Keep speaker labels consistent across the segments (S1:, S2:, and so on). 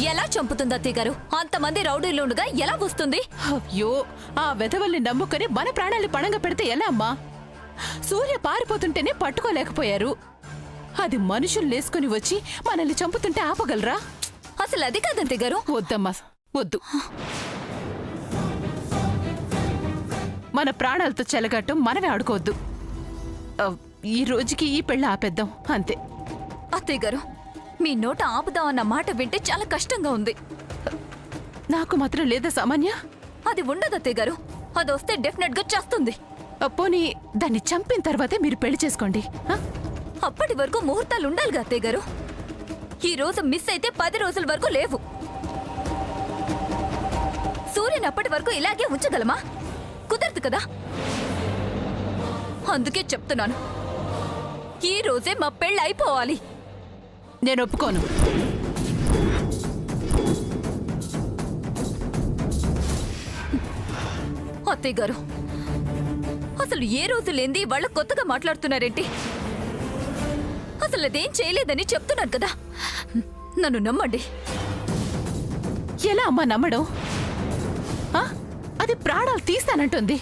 S1: ఎలా చంపుతుంది అత్తయ్య గారు? అంతమంది రౌడీలుండగా ఎలా వస్తుంది?
S2: అయ్యో, ఆ వెధవల్ని నమ్ముకొని మన ప్రాణాలు పణంగా పెడితే ఎలా అమ్మా? సూర్య పారిపోతుంటేనే పట్టుకోలేకపోయారు. అది మనుషులు లేసుకుని వచ్చి మనల్ని చంపుతుంటే ఆపగలరా?
S1: అసలు అది కాదు అత్తయ్య గారు.
S2: వద్దమ్మా, వద్దు. మన ప్రాణాలతో చెలగట్టం మనమే ఆడుకోవద్దు. ఈ రోజుకి ఈ పెళ్ళి ఆపేద్దాం అంతే.
S1: అత్తయ్య గారు, మీ నోట ఆపుదాం అన్న మాట వింటే చాలా కష్టంగా ఉంది.
S2: నాకు మాత్రం లేదా సామాన్య?
S1: అది ఉండదు అత్తయ్య గారు. అది వస్తే డెఫినెట్ గా చేస్తుంది.
S2: పోనీ దాన్ని చంపిన తర్వాతే మీరు పెళ్లి చేసుకోండి.
S1: అప్పటి వరకు ముహూర్తాలు ఉండాలిగా అత్తయ్య గారు. ఈ రోజు మిస్ అయితే 10 రోజుల వరకు లేవు. సూర్యుని అప్పటి వరకు ఇలాగే ఉంచగలమా? కుదరదు కదా. అందుకే చెప్తున్నాను, ఈ రోజే మా పెళ్ళి అయిపోవాలి.
S2: నేను ఒప్పుకోను.
S1: అత్తయ్య గారు, అసలు ఏ రోజు లేంది వాళ్ళ కొత్తగా మాట్లాడుతున్నారేంటి? అసలు అదేం చేయలేదని చెప్తున్నారు కదా. నన్ను నమ్మండి.
S2: ఎలా అమ్మా నమ్మడం? అది ప్రాణాలు తీస్తానంటుంది.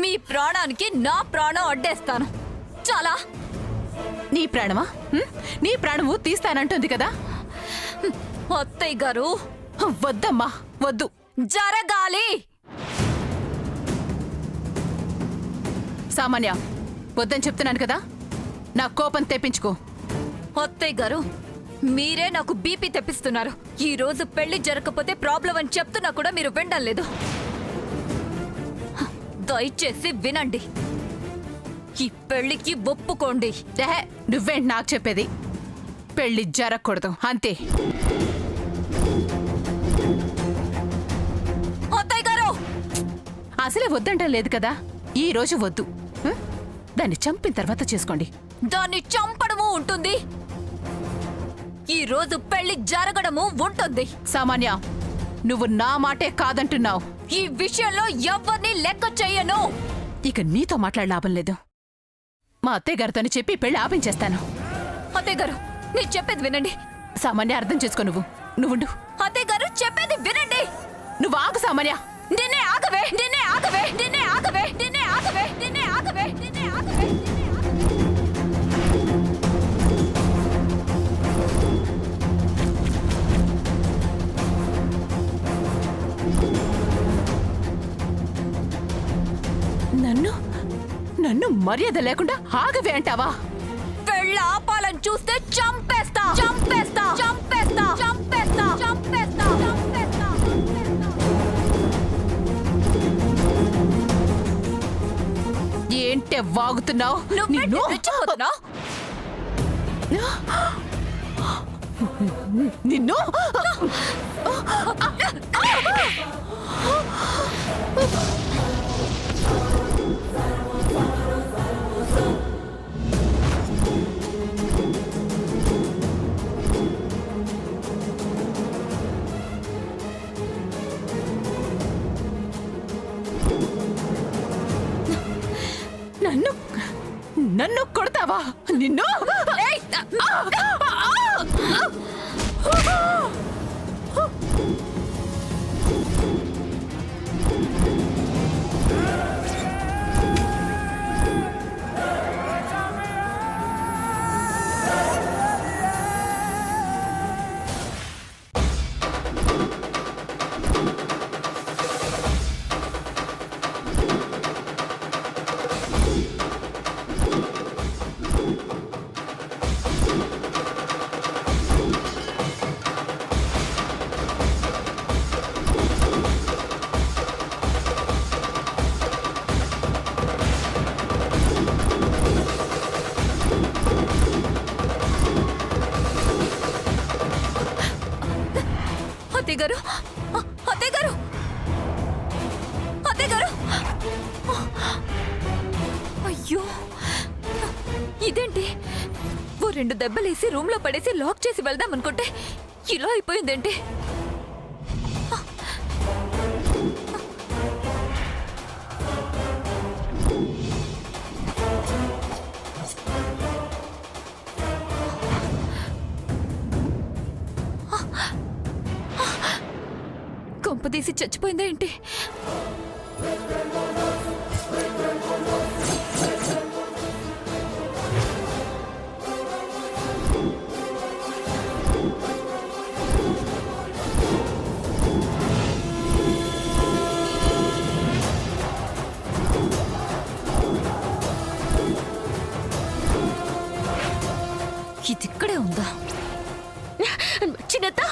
S1: మీ ప్రాణానికి నా ప్రాణం అడ్డేస్తాను. చాలా.
S2: నీ ప్రాణమా? నీ ప్రాణము తీస్తానంటుంది కదా.
S1: అత్తయ్య గారు,
S2: వద్దమ్మా, వద్దు.
S1: జరగాలి.
S2: సామాన్య, వద్దని చెప్తున్నాను కదా. నా కోపం తెప్పించుకో.
S1: అత్తయ్య గారు, మీరే నాకు బీపీ తెప్పిస్తున్నారు. ఈ రోజు పెళ్లి జరగకపోతే ప్రాబ్లం అని చెప్తున్నా కూడా మీరు వినడం లేదు. దయచేసి వినండి. ఈ పెళ్లికి ఒప్పుకోండి.
S2: నువ్వేంటి నాకు చెప్పేది? పెళ్లి జరగకూడదు అంతే.
S1: అత్తయ్య గారు,
S2: అసలే వద్దంటం లేదు కదా. ఈ రోజు వద్దు. దాన్ని చంపిన తర్వాత చేసుకోండి.
S1: దాన్ని చంపడము ఉంటుంది, ఈ రోజు పెళ్లి జరగడము ఉంటుంది.
S2: సామాన్య, నువ్వు నా మాటే కాదంటున్నావు.
S1: ఈ విషయంలో ఎవరిని లెక్క చెయ్యను.
S2: ఇక నీతో మాట్లాడే లాభం లేదు. మా అత్తయ్య గారితో చెప్పి పెళ్లి ఆపించేస్తాను.
S1: అత్తయ్య గారు, నేను చెప్పేది వినండి.
S2: సామాన్య, అర్థం చేసుకో. నువ్వుండు.
S1: అత్తయ్య గారు, చెప్పేది వినండి.
S2: నువ్వు ఆగు సామాన్య.
S1: నిన్నే ఆగవే, నిన్నే ఆగవే, నిన్నే ఆగవే, నిన్నే ఆగవే, నిన్నే ఆగవే, నిన్నే ఆగవే.
S2: నన్ను మర్యాద లేకుండా ఆగవే అంటావా?
S1: పెళ్ళ ఆపాలని చూస్తే చంపేస్తా, చంపేస్తా, చంపేస్తా, చంపేస్తా, చంపేస్తా, చంపేస్తా.
S2: ఏంటే వాగుతున్నావు? నిన్ను నన్ను కొడతావా? నిన్ను
S1: అత్తయ్య గారు, అత్తయ్య గారు, అత్తయ్య గారు. అయ్యో, ఇదేంటి? ఓ 2 దెబ్బలేసి రూమ్ లో పడేసి లాక్ చేసి వెళ్దాం అనుకుంటే ఇలా అయిపోయిందేంటి? తీసి చచ్చిపోయిందా ఏంటి? ఇది ఇక్కడే ఉందా?
S3: చిన్నత్త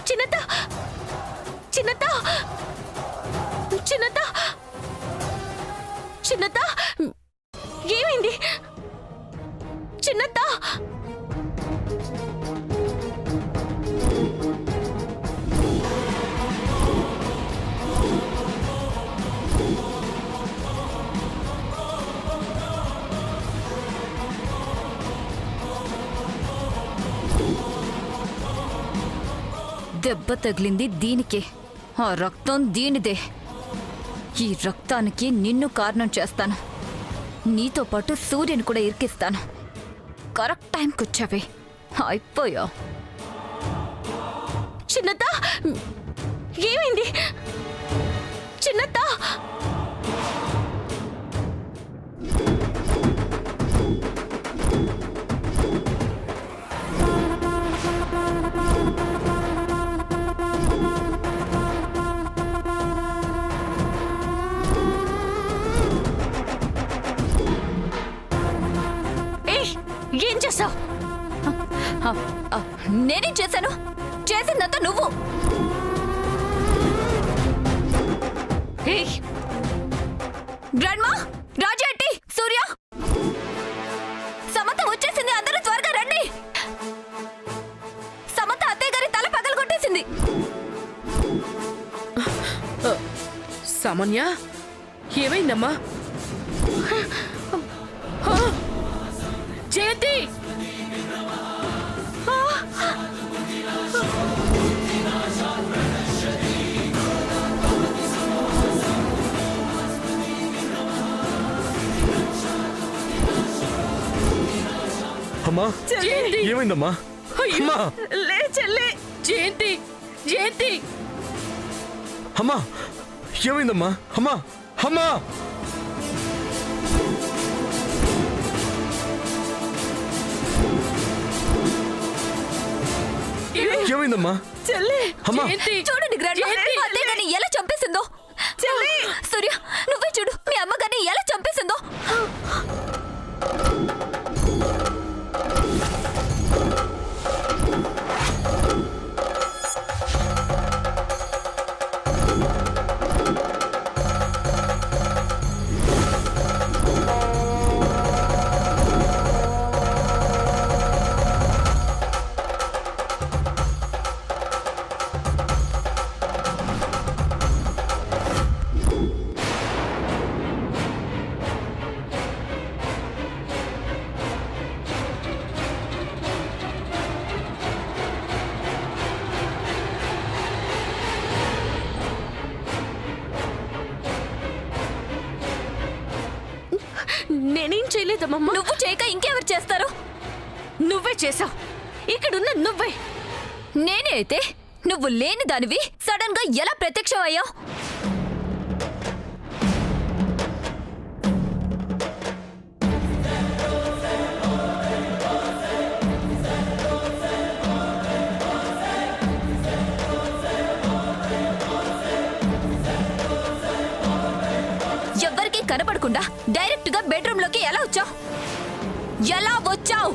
S3: చిన్నత్త చిన్నత్త చిన్నత్త చిన్నత్త ఏమైంది చిన్నత్త?
S1: దెబ్బ తగిలింది దీనికే, ఆ రక్తం దీనిదే. ఈ రక్తానికి నిన్ను కారణం చేస్తాను. నీతో పాటు సూర్యుని కూడా ఇరికిస్తాను. కరెక్ట్ టైంకి వచ్చావే, అయిపోయా.
S3: చిన్నత్త ఏమైంది చిన్నత్త? ఏం చేస్తావు?
S1: నేనేం చేశాను? చేసిందంతా నువ్వు. గ్రాండ్మా, రాజా ఆంటీ, సూర్య, సమంత వచ్చేసింది. అందరూ త్వరగా రండి. సమంత అత్తయ్య గారి తల పగలు కొట్టేసింది.
S3: సామాన్య ఏమైందమ్మా? జయంతి
S4: అమ్మా, ఏమైందమ్మా? అమ్మా,
S3: లే చెల్లి. జయంతి జయంతి
S4: అమ్మా, ఏమైందమ్మా? అమ్మా, అమ్మా, ఏమైందమ్మా?
S3: చెల్లి
S4: అమ్మా,
S1: చూడండి గ్రాండ్మా, అత్తయ్య గారిని ఎలా చంపేసిందో. సూర్య, నువ్వే చూడు, మీ అమ్మగారిని ఎలా చంపేసిందో.
S3: నేనేం చేయలేదమ్మా.
S1: నువ్వు చేయక ఇంకెవరు చేస్తారు?
S3: నువ్వే చేసావు. ఇక్కడున్న నువ్వే.
S1: నేనే అయితే నువ్వు లేని దానివి సడన్ గా ఎలా ప్రత్యక్షం అయ్యావు? ఎవ్వరికీ కనపడకుండా డైరెక్ట్ గా బెడ్రూమ్ లోకి ఎలా వచ్చావు? ఎలా వచ్చావు?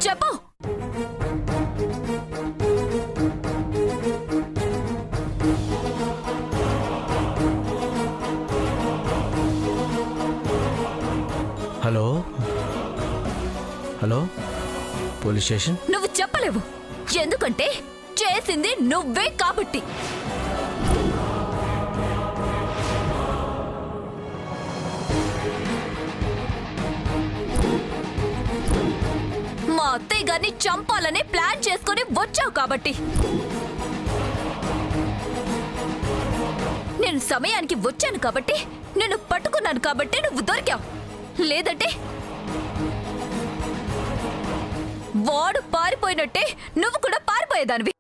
S1: చెప్పు.
S4: Hello hello, police station.
S1: నువ్వు చెప్పలేవు, ఎందుకంటే చేసింది నువ్వే కాబట్టి. మా అత్తయ్య గారిని చంపాలని ప్లాన్ చేసుకుని వచ్చావు కాబట్టి. నేను సమయానికి వచ్చాను కాబట్టి, నేను పట్టుకున్నాను కాబట్టి నువ్వు దొరికావు. లేదంటే వాడు పారిపోయినట్టే నువ్వు కూడా పారిపోయేదానివి.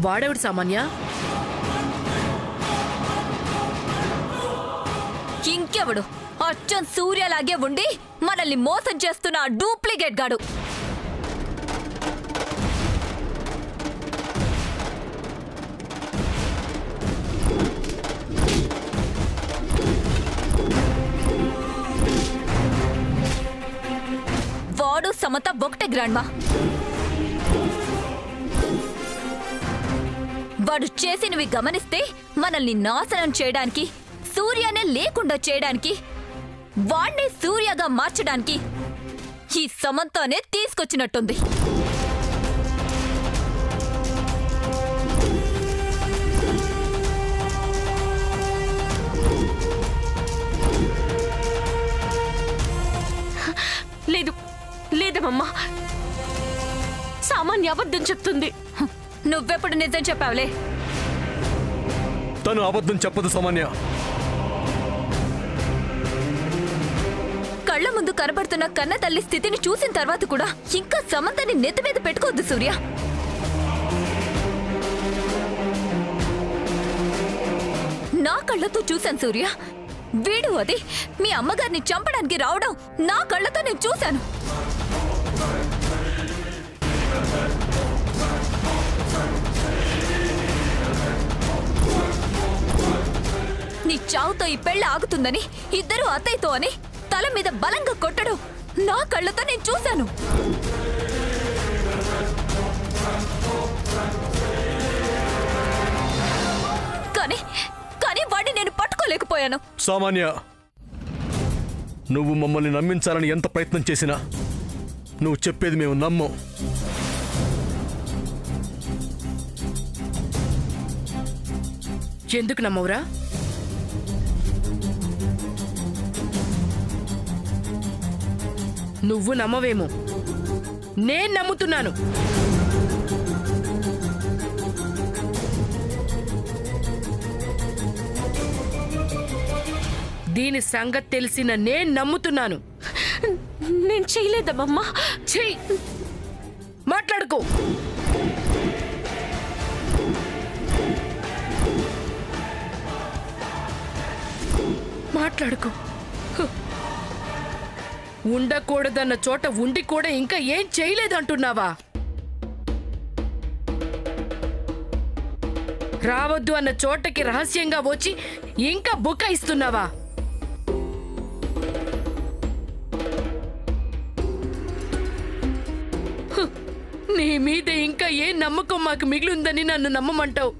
S3: వాడెవడు సామాన్య?
S1: ఇంకెవడు? అచ్చం సూర్యలాగే ఉండి మనల్ని మోసం చేస్తున్న ఆ డూప్లికేట్ గాడు. వాడు సమత ఒకటే గ్రాండ్మా. వాడు చేసినవి గమనిస్తే మనల్ని నాశనం చేయడానికి, సూర్యనే లేకుండా చేయడానికి, వాణ్ణి సూర్యగా మార్చడానికి ఈ సమంతానే తీసుకొచ్చినట్టుంది.
S3: లేదు లేదమ్మా, సామాన్య అబద్ధం చెప్తుంది.
S1: నువ్వెప్పుడు నిజం చెప్పావులే?
S4: తను అబద్ధం చెప్పదు సామాన్య.
S1: కళ్ళ ముందు కనబడుతున్న కన్న తల్లి స్థితిని చూసిన తర్వాత కూడా ఇంకా సమంతని నెత్తి మీద పెట్టుకోవద్దు సూర్య. నా కళ్ళతో చూశాను సూర్య. వీడు అది మీ అమ్మగారిని చంపడానికి రావడం నా కళ్ళతో నేను చూశాను. నీ చావుతో ఈ పెళ్లి ఆగుతుందని ఇద్దరు అత్తయ్యతో అని తల మీద బలంగా కొట్టడం నా కళ్ళతో నేను చూశాను. కానీ కానీ వాడిని నేను పట్టుకోలేకపోయాను.
S4: సామాన్య, నువ్వు మమ్మల్ని నమ్మించాలని ఎంత ప్రయత్నం చేసినా నువ్వు చెప్పేది మేము నమ్మం.
S3: ఎందుకు నమ్మవురా? నువ్వు నమ్మవేమో, నేను నమ్ముతున్నాను. దీని సంగతి తెలిసిన నేను నమ్ముతున్నాను.
S2: నేను చేయలేదమ్మా.
S3: చెయ్యి, మాట్లాడుకో. మాట్లాడుకో. ఉండకూడదన్న చోట ఉండి కూడా ఇంకా ఏం చేయలేదంటున్నావా? రావద్దు అన్న చోటకి రహస్యంగా వచ్చి ఇంకా బుకాయిస్తున్నావా? నీ మీద ఇంకా ఏ నమ్మకం మాకు మిగిలిందని నన్ను నమ్మమంటావు?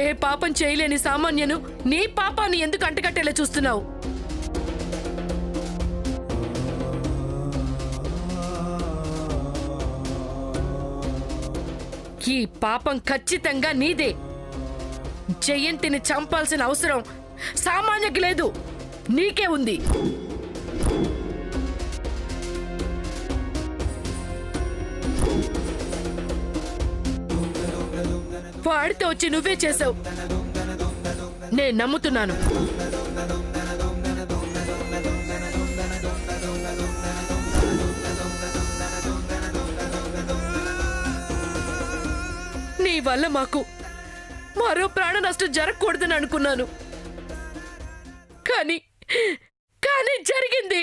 S3: ఏ పాపం చేయలేని సామాన్యను నీ పాపాన్ని ఎందుకు అంటకట్టేలా చూస్తున్నావు? ఈ పాపం ఖచ్చితంగా నీదే. జయంతిని చంపాల్సిన అవసరం సామాన్యకి లేదు, నీకే ఉంది. వాడితో వచ్చి నువ్వే చేసావు. నేను నమ్ముతున్నాను. నీ వల్ల మాకు మరో ప్రాణ నష్టం జరగకూడదని అనుకున్నాను, కానీ జరిగింది.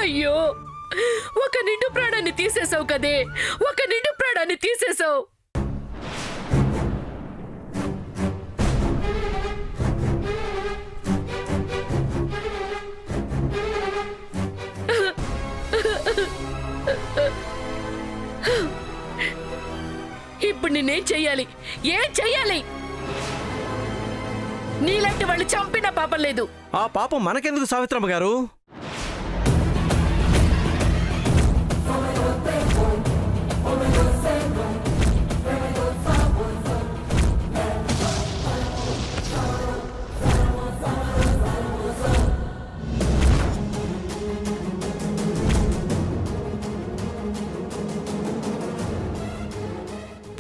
S3: అయ్యో, ఒక నిండు ప్రాణాన్ని తీసేసావు కదే, ఒక నిండు ప్రాణాన్ని తీసేసావు. ఇప్పుడు నేనేం చెయ్యాలి? ఏం చెయ్యాలి? నీలాంటి వాళ్ళు చంపిన పాపం లేదు.
S4: ఆ పాపం మనకెందుకు సావిత్రమ్మ గారు?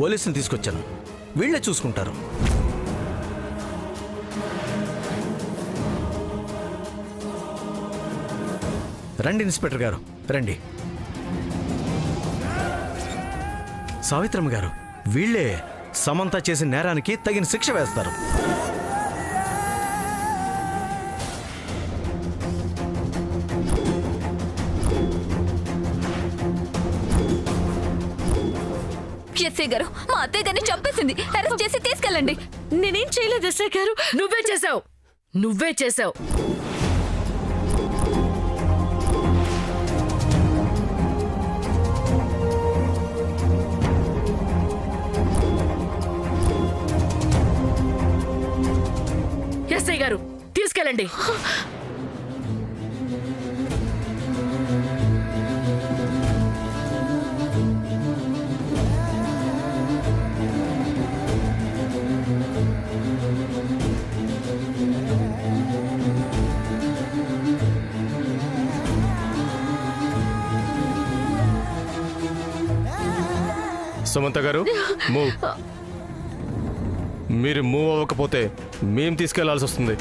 S5: పోలీసుని తీసుకొచ్చాను, వీళ్ళే చూసుకుంటారు. రండి ఇన్స్పెక్టర్ గారు, రండి. సావిత్రమ్మ గారు, వీళ్ళే సమంత చేసిన నేరానికి తగిన శిక్ష వేస్తారు.
S1: ఎస్ఐ గారు, మా అత్తయ్య గారిని చంపేసింది. అరెస్ట్ చేసి తీసుకెళ్ళండి.
S6: నేనేం చేయలేదు ఎస్ఐ గారు.
S3: నువ్వే చేసావు, నువ్వే చేసావు. ఎస్ఐ గారు, తీసుకెళ్ళండి.
S4: సుమంత గారు, మూవ్. మీరు మూవ్ అవ్వకపోతే మేం తీసుకెళ్లాల్సి వస్తుంది.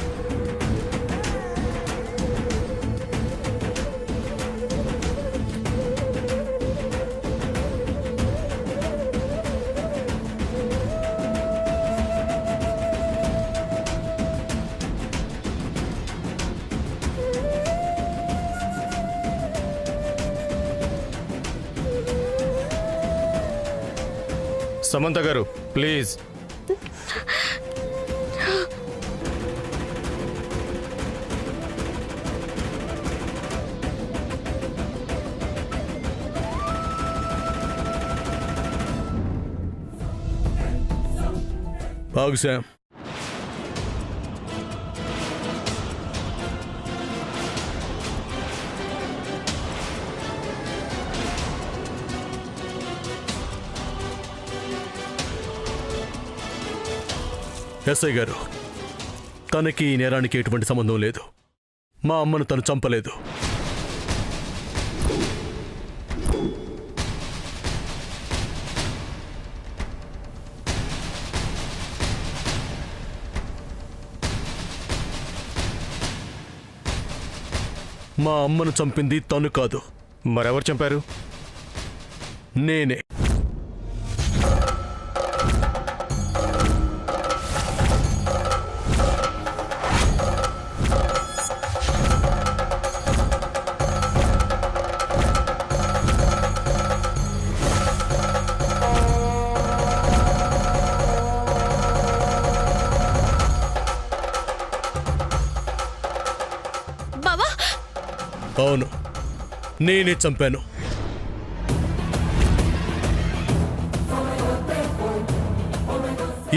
S4: సమంత గారు, ప్లీజ్. ఆగు శామ్. ఎస్ఐ గారు, తనకి ఈ నేరానికి ఎటువంటి సంబంధం లేదు. మా అమ్మను తను చంపలేదు. మా అమ్మను చంపింది తను కాదు. మరెవరు చంపారు? నేనే.
S6: బావా,
S4: అవును, నేనే చంపాను.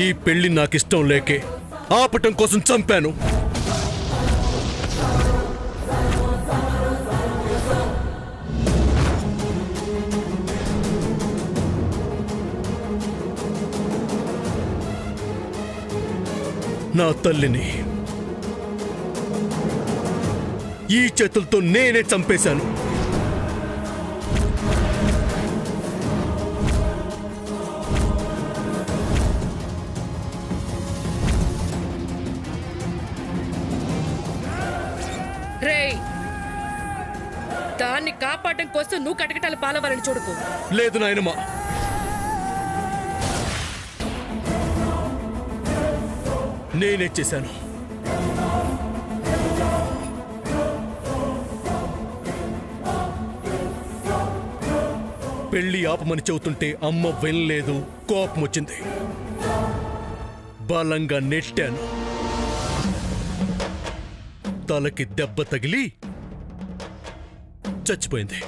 S4: ఈ పెళ్లి నాకిష్టం లేకే ఆపటం కోసం చంపాను. నా తల్లిని ఈ చేతులతో నేనే చంపేశాను.
S3: రేయ్, దాన్ని కాపాడడం కోసం నువ్వు కటకటాలు పాలవాలని చూడకు.
S4: లేదు నాయనమ్మా, నేనే చేశాను. పెళ్లి ఆపమని చెబుతుంటే అమ్మ వినలేదు. కోపం వచ్చింది, బలంగా నెట్టాను. తలకి దెబ్బ తగిలి చచ్చిపోయింది.